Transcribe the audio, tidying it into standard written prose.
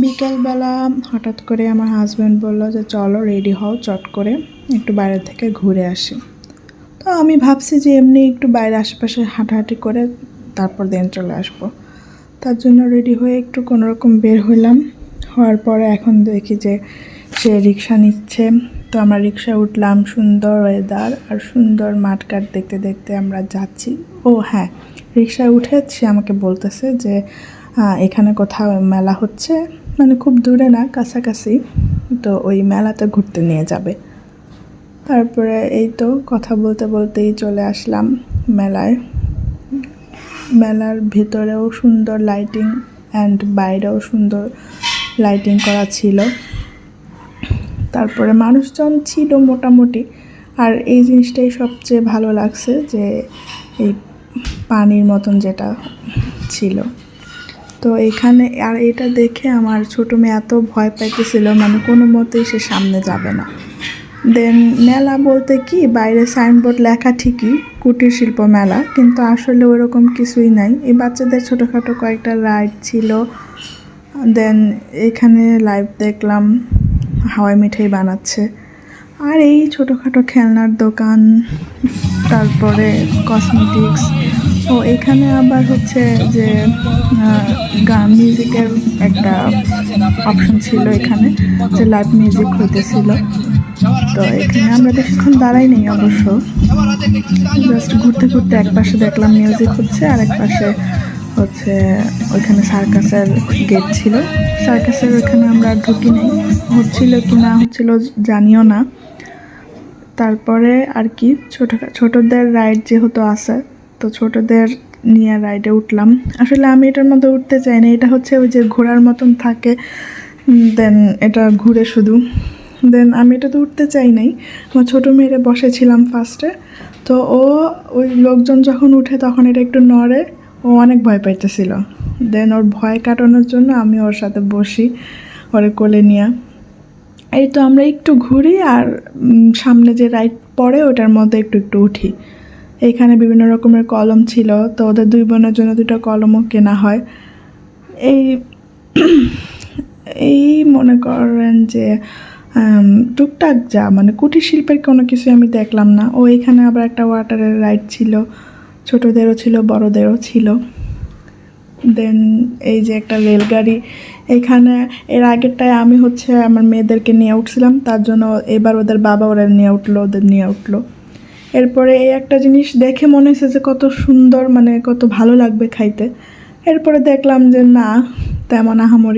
বিকেলবেলা হঠাৎ করে আমার হাজব্যান্ড বললো যে চলো রেডি হও, চট করে একটু বাইরে থেকে ঘুরে আসি। তো আমি ভাবছি যে এমনি একটু বাইরে আশেপাশে হাঁটাহাঁটি করে তারপর দেন চলে আসবো। তার জন্য রেডি হয়ে একটু কোনোরকম বের হইলাম। হওয়ার পরে এখন দেখি যে সে রিক্সা নিচ্ছে। তো আমরা রিক্সায় উঠলাম, সুন্দর ওয়েদার আর সুন্দর মাঠঘাট দেখতে দেখতে আমরা যাচ্ছি। ও হ্যাঁ, রিক্সায় উঠে সে আমাকে বলতেছে যে এখানে কোথাও মেলা হচ্ছে, মানে খুব দূরে না, কাছাকাছি, তো ওই মেলাতে ঘুরতে নিয়ে যাবে। তারপরে এই তো কথা বলতে বলতেই চলে আসলাম মেলায়। মেলার ভেতরেও সুন্দর লাইটিং অ্যান্ড বাইরেও সুন্দর লাইটিং করা ছিল। তারপরে মানুষজন ছিল মোটামুটি। আর এই জিনিসটাই সবচেয়ে ভালো লাগছে যে এই পানির মতন যেটা ছিল, তো এখানে আর এটা দেখে আমার ছোটো মেয়ে এত ভয় পাইতেছিল, মানে কোনো মতেই সে সামনে যাবে না। দেন মেলা বলতে কি, বাইরে সাইনবোর্ড লেখা ঠিকই কুটির শিল্প মেলা, কিন্তু আসলে ওরকম কিছুই নাই। এই বাচ্চাদের ছোটোখাটো কয়েকটা রাইড ছিল। দেন এখানে লাইভ দেখলাম হাওয়াই মিঠাই বানাচ্ছে, আর এই ছোটোখাটো খেলনার দোকান, তারপরে কসমেটিক্স। ও এখানে আবার হচ্ছে যে গান মিউজিকের একটা অপশন ছিল এখানে, যে লাইভ মিউজিক হইতেছিল। তো এখানে আমরা বেশিক্ষণ দাঁড়াই নেই অবশ্য, জাস্ট ঘুরতে ঘুরতে এক পাশে দেখলাম মিউজিক হচ্ছে, আর এক পাশে হচ্ছে ওইখানে সার্কাসের গেট ছিল। সার্কাসের ওইখানে আমরা ঢুকি নেই, হচ্ছিল কি না হচ্ছিল জানিও না। তারপরে আর কি ছোটদের রাইড যেহেতু আছে, তো ছোটদের নিয়ে রাইডে উঠলাম। আসলে আমি এটার মধ্যে উঠতে চাই না, এটা হচ্ছে ওই যে ঘোড়ার মতন থাকে, দেন এটা ঘুরে শুধু। দেন আমি এটাতে উঠতে চাই নাই, আমার ছোটো মেয়েরে বসেছিলাম ফার্স্টে। তো ও ওই লোকজন যখন উঠে তখন এটা একটু নড়ে, ও অনেক ভয় পাইতেছিল। দেন ওর ভয় কাটানোর জন্য আমি ওর সাথে বসি, ওরে কোলে নিয়ে। এই তো আমরা একটু ঘুরি আর সামনে যে রাইড পড়ে ওটার মধ্যে একটু একটু উঠি। এইখানে বিভিন্ন রকমের কলম ছিল, তো ওদের দুই বোনের জন্য 2টা কলমও কেনা হয়। এই মনে করেন যে টুকটাক যা, মানে কুটির শিল্পের কোনো কিছু আমি দেখলাম না। ও এখানে আবার একটা ওয়াটারের রাইড ছিল, ছোটোদেরও ছিল বড়োদেরও ছিল। দেন এই যে একটা রেলগাড়ি, এখানে এর আগেরটায় আমি হচ্ছে আমার মেয়েদেরকে নিয়ে উঠছিলাম, তার জন্য এবার ওদের বাবা ওরা নিয়ে উঠলো, ওদের নিয়ে উঠলো। এরপরে এই একটা জিনিস দেখে মনে হয়েছে যে কত সুন্দর, মানে কত ভালো লাগবে খাইতে। এরপরে দেখলাম যে না, তেমন আহামরি